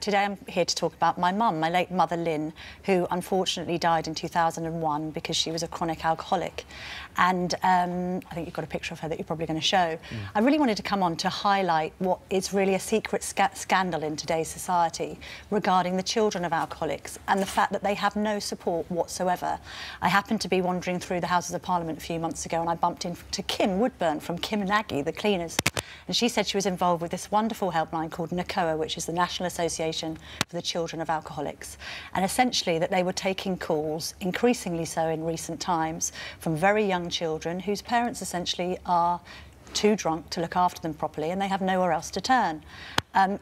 today I'm here to talk about my mum, my late mother Lynn, who unfortunately died in 2001 because she was a chronic alcoholic. And I think you've got a picture of her that you're probably going to show. I really wanted to come on to highlight what is really a secret scandal in today's society regarding the children of alcoholics and the fact that they have no support whatsoever. I happened to be wandering through the Houses of Parliament a few months ago and I bumped into Kim Woodburn from Kim and Aggie, the cleaners. And she said she was involved with this wonderful helpline called NACOA, which is the National Association for the Children of Alcoholics. And essentially that they were taking calls, increasingly so in recent times, from very young children whose parents essentially are too drunk to look after them properly and they have nowhere else to turn.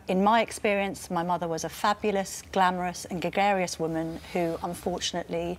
In my experience, my mother was a fabulous, glamorous and gregarious woman who, unfortunately,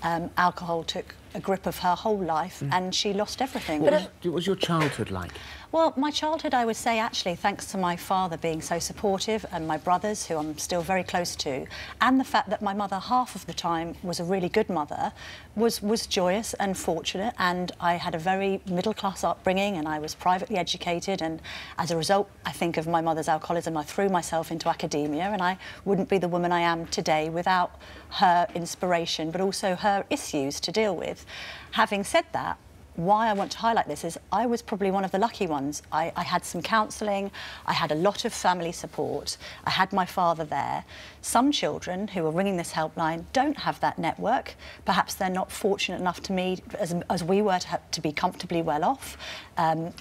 alcohol took a grip of her whole life and she lost everything. What was your childhood like? Well, my childhood, I would say, actually, thanks to my father being so supportive and my brothers, who I'm still very close to, and the fact that my mother, half of the time, was a really good mother, was joyous and fortunate, and I had a very middle-class upbringing and I was privately educated, and as a result, I think, of my mother's alcoholism, I threw myself into academia, and I wouldn't be the woman I am today without her inspiration, but also her issues to deal with. Having said that, why I want to highlight this is I was probably one of the lucky ones. I had some counselling, I had a lot of family support, I had my father there. Some children who are ringing this helpline don't have that network. Perhaps they're not fortunate enough to me, as we were, to be comfortably well off.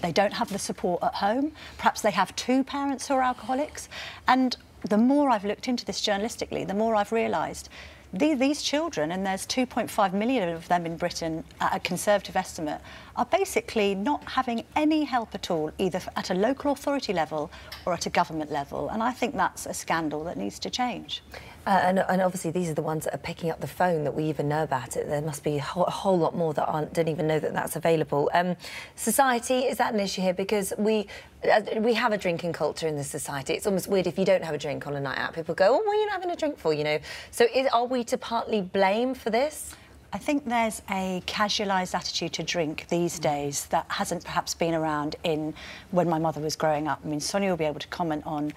They don't have the support at home. Perhaps they have two parents who are alcoholics. And the more I've looked into this journalistically, the more I've realised these children, and there's 2.5 million of them in Britain at a conservative estimate, are basically not having any help at all, either at a local authority level or at a government level. And I think that's a scandal that needs to change. And obviously these are the ones that are picking up the phone that we even know about it. There must be a whole lot more that don't even know that that's available. Society, is that an issue here? Because we have a drinking culture in this society. It's almost weird if you don't have a drink on a night out. People go, oh, what are you not having a drink for, you know? So are we to partly blame for this? I think there's a casualised attitude to drink these days that hasn't perhaps been around when my mother was growing up. I mean, Sonia will be able to comment on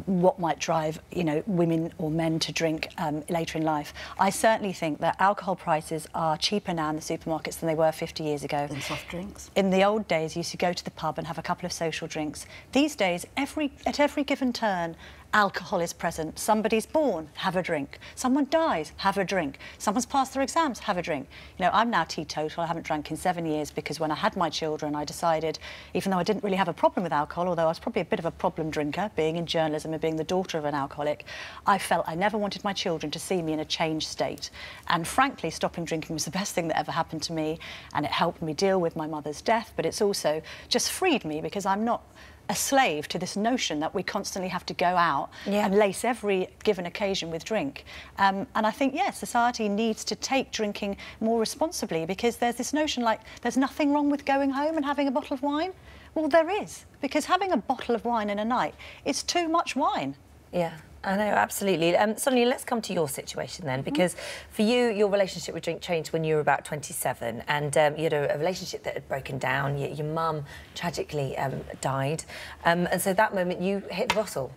what might drive, you know, women or men to drink later in life. I certainly think that alcohol prices are cheaper now in the supermarkets than they were 50 years ago. Than soft drinks? In the old days, you used to go to the pub and have a couple of social drinks. These days, at every given turn, alcohol is present. Somebody's born, have a drink. Someone dies, have a drink. Someone's passed their exams, have a drink. You know, I'm now teetotal. I haven't drank in 7 years because when I had my children, I decided, even though I didn't really have a problem with alcohol, although I was probably a bit of a problem drinker, being in journalism and being the daughter of an alcoholic, I felt I never wanted my children to see me in a changed state. And frankly, stopping drinking was the best thing that ever happened to me, and it helped me deal with my mother's death, but it's also just freed me because I'm not a slave to this notion that we constantly have to go out and lace every given occasion with drink. And I think, yes, society needs to take drinking more responsibly, because there's this notion like there's nothing wrong with going home and having a bottle of wine. Well, there is, because having a bottle of wine in a night is too much wine. Yeah. I know, absolutely. Sonia, let's come to your situation then, because for you, your relationship with drink changed when you were about 27, and you had a relationship that had broken down. Your mum tragically died, and so that moment you hit the bottle.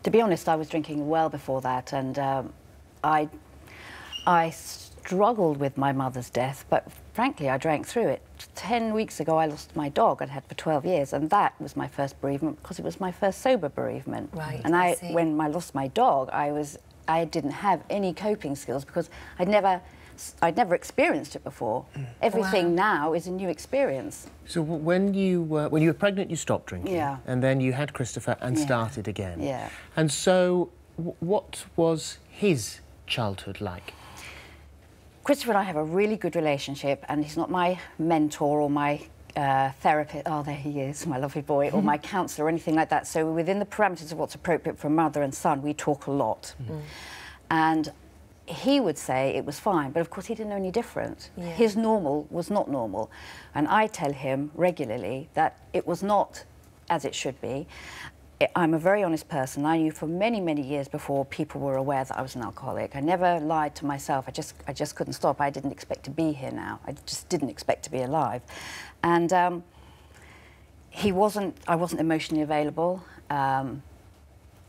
To be honest, I was drinking well before that, and I struggled with my mother's death, but frankly, I drank through it. 10 weeks ago, I lost my dog I'd had for 12 years, and that was my first bereavement because it was my first sober bereavement. Right, and when I lost my dog, I didn't have any coping skills because I'd never experienced it before. Everything now is a new experience. So when you were pregnant, you stopped drinking, and then you had Christopher and started again. Yeah. And so, what was his childhood like? Christopher and I have a really good relationship, and he's not my mentor or my therapist. Oh, there he is, my lovely boy, or my counsellor or anything like that. So within the parameters of what's appropriate for a mother and son, we talk a lot. And he would say it was fine, but of course he didn't know any different. His normal was not normal. And I tell him regularly that it was not as it should be. I'm a very honest person. I knew for many, many years before people were aware that I was an alcoholic. I never lied to myself. I just couldn't stop. I didn't expect to be here now. I just didn't expect to be alive. And I wasn't emotionally available.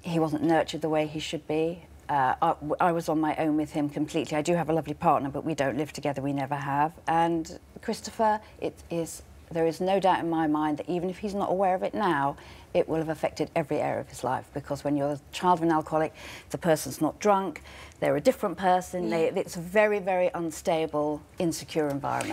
he wasn't nurtured the way he should be. I was on my own with him completely. I do have a lovely partner, but we don't live together, we never have. And Christopher, there is no doubt in my mind that even if he's not aware of it now, it will have affected every area of his life, because when you're a child of an alcoholic, the person's not drunk, they're a different person, it's a very, very unstable, insecure environment.